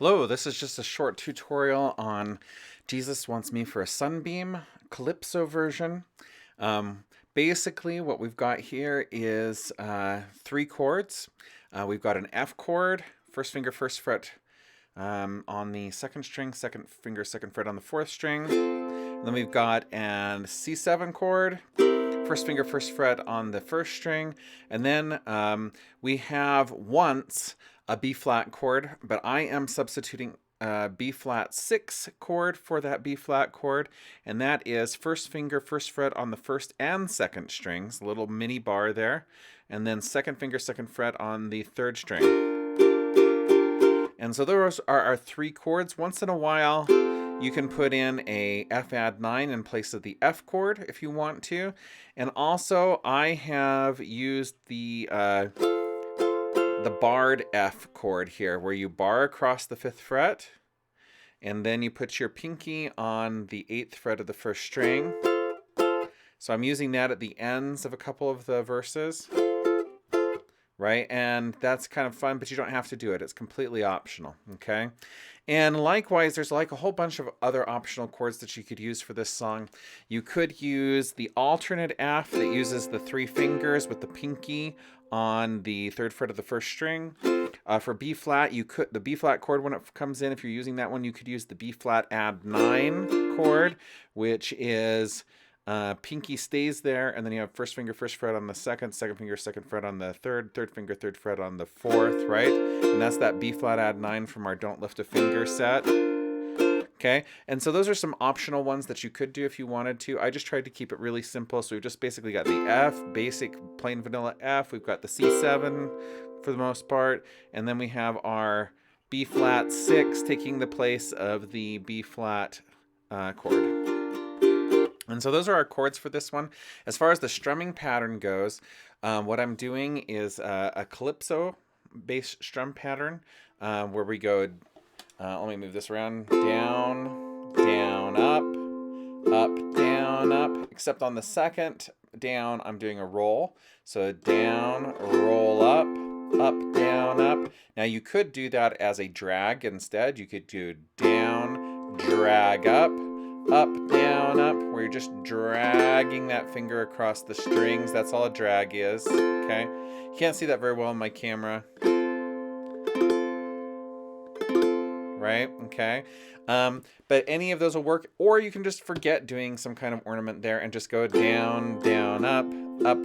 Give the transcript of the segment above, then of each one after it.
Hello, this is just a short tutorial on Jesus Wants Me for a Sunbeam Calypso version. Basically, what we've got here is three chords. We've got an F chord, first finger, first fret on the second string, second finger, second fret on the fourth string. And then we've got an C7 chord, first finger, first fret on the first string. And then we have once a B flat chord, but I am substituting a B flat 6 chord for that B flat chord, and that is first finger, first fret on the first and second strings, a little mini bar there, and then second finger, second fret on the third string. And so those are our three chords. Once in a while, you can put in a F add 9 in place of the F chord if you want to. And also, I have used the barred F chord here, where you bar across the 5th fret, and then you put your pinky on the 8th fret of the first string. So I'm using that at the ends of a couple of the verses, right? And that's kind of fun, but you don't have to do it. It's completely optional, okay? And likewise, there's like a whole bunch of other optional chords that you could use for this song. You could use the alternate F that uses the 3 fingers with the pinky on the 3rd fret of the first string. For B flat, the B flat chord, when it comes in, if you're using that one, you could use the B flat add 9 chord, which is pinky stays there, and then you have first finger, first fret on the second, second finger, second fret on the third, third finger, third fret on the fourth, right? And that's that B flat add 9 from our Don't Lift a Finger set. Okay, and so those are some optional ones that you could do if you wanted to. I just tried to keep it really simple. So we've just basically got the F, basic plain vanilla F. We've got the C7 for the most part. And then we have our B flat 6 taking the place of the B flat chord. And so those are our chords for this one. As far as the strumming pattern goes, what I'm doing is a Calypso bass strum pattern where we go, let me move this around, down, down, up, down, up, except on the second down, I'm doing a roll. So down, roll up, down, up. Now you could do that as a drag instead. You could do down, drag up, down, up, where you're just dragging that finger across the strings. That's all a drag is, okay? You can't see that very well on my camera. Right? Okay. But any of those will work, or you can just forget doing some kind of ornament there and just go down, down, up,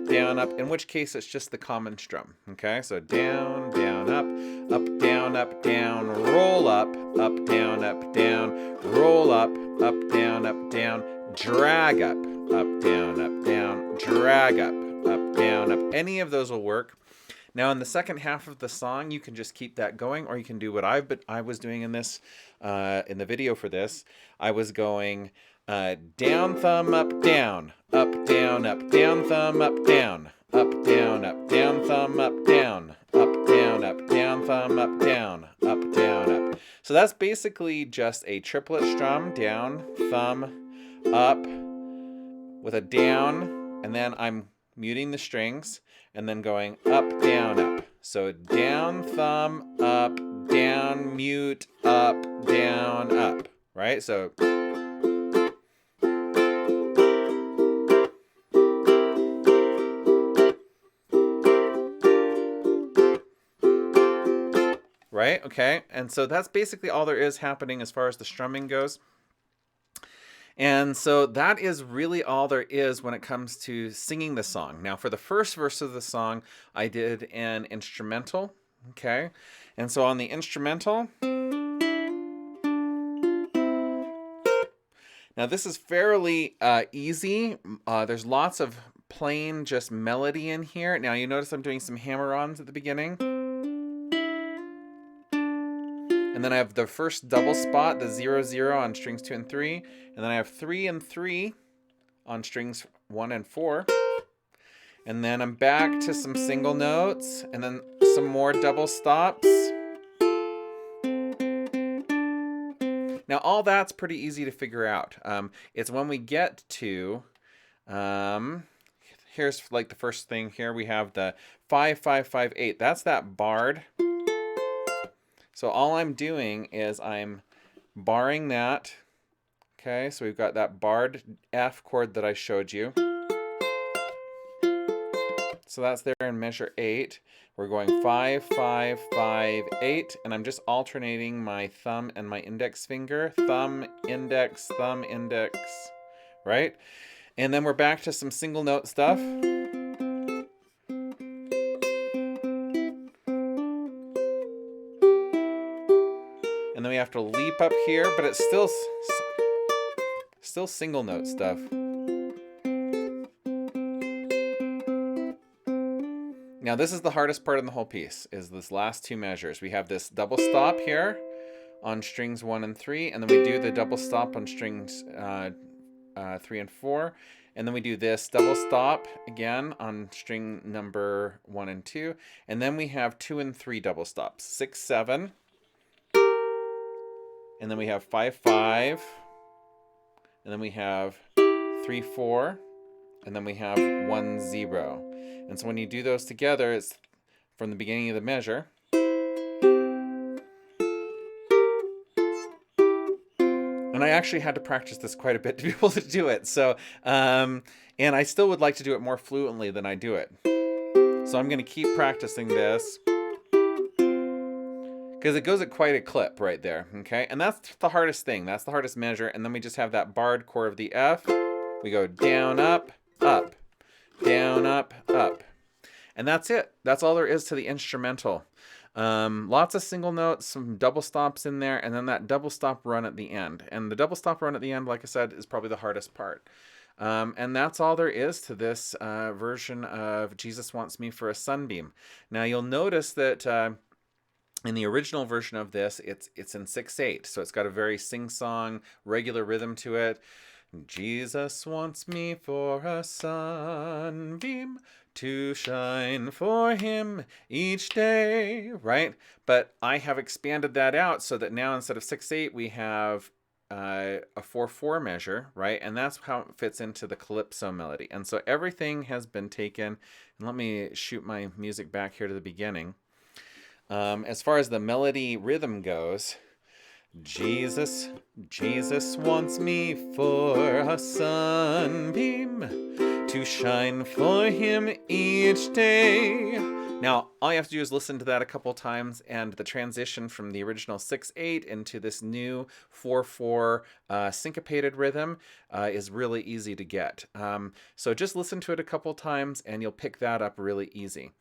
down, up, in which case it's just the common strum. Okay, so down, down, up, down, roll up, down, roll up, down, drag up, down, drag up, down, Any of those will work. Now in the second half of the song, you can just keep that going, or you can do what I was doing in this, in the video for this. I was going down, thumb, up, down, down, thumb, up, down, thumb, up, down, thumb, up, down, up. So that's basically just a triplet strum, down, thumb, up, with a down, and then I'm muting the strings, and then going up, down, up. So down, thumb, up, down, mute, up, down, up. Right? So right? Okay. And so that's basically all there is happening as far as the strumming goes. And so that is really all there is when it comes to singing the song. Now, for the first verse of the song, I did an instrumental, okay? And so on the instrumental, now this is fairly easy. There's lots of plain just melody in here. Now, you notice I'm doing some hammer-ons at the beginning. And then I have the first double spot, the 0-0 on strings 2 and 3. And then I have 3 and 3 on strings 1 and 4. And then I'm back to some single notes, and then some more double stops. Now all that's pretty easy to figure out. It's when we get to, here's like the first thing here, we have the 5-5-5-8. That's that barred. So all I'm doing is I'm barring that. Okay, so we've got that barred F chord that I showed you. So that's there in measure 8. We're going 5, 5, 5, 8, and I'm just alternating my thumb and my index finger. Thumb, index, right? And then we're back to some single note stuff. And then we have to leap up here, but it's still single note stuff. Now this is the hardest part in the whole piece, is this last two measures. We have this double stop here on strings 1 and 3, and then we do the double stop on strings 3 and 4, and then we do this double stop again on string number 1 and 2, and then we have 2 and 3 double stops, 6, 7, and then we have 5, 5, and then we have 3, 4, and then we have 1, 0. And so when you do those together, it's from the beginning of the measure. And I actually had to practice this quite a bit to be able to do it. So, and I still would like to do it more fluently than I do it. So I'm going to keep practicing this, because it goes at quite a clip right there. Okay, and that's the hardest thing. That's the hardest measure. And then we just have that barred chord of the F. We go down, up, up, down, up, up. And that's it. That's all there is to the instrumental. Lots of single notes, some double stops in there, and then that double stop run at the end. And the double stop run at the end, like I said, is probably the hardest part. And that's all there is to this version of Jesus Wants Me for a Sunbeam. Now you'll notice that in the original version of this, it's in 6/8, so it's got a very sing-song, regular rhythm to it. Jesus wants me for a sunbeam to shine for him each day, right? But I have expanded that out so that now instead of 6/8, we have a 4/4 measure, right? And that's how it fits into the Calypso melody. And so everything has been taken, and let me shoot my music back here to the beginning. As far as the melody rhythm goes, Jesus wants me for a sunbeam to shine for him each day. Now, all you have to do is listen to that a couple times, and the transition from the original 6/8 into this new 4/4 syncopated rhythm is really easy to get. So just listen to it a couple times, and you'll pick that up really easy.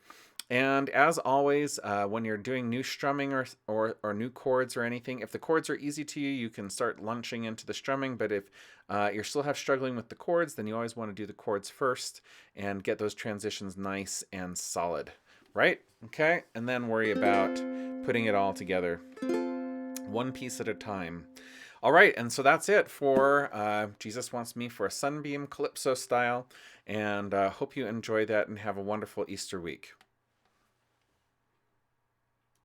And as always, when you're doing new strumming or new chords or anything, if the chords are easy to you, you can start launching into the strumming. But if you're still struggling with the chords, then you always want to do the chords first and get those transitions nice and solid, right? Okay, and then worry about putting it all together one piece at a time. All right, and so that's it for Jesus Wants Me for a Sunbeam Calypso style. And hope you enjoy that and have a wonderful Easter week.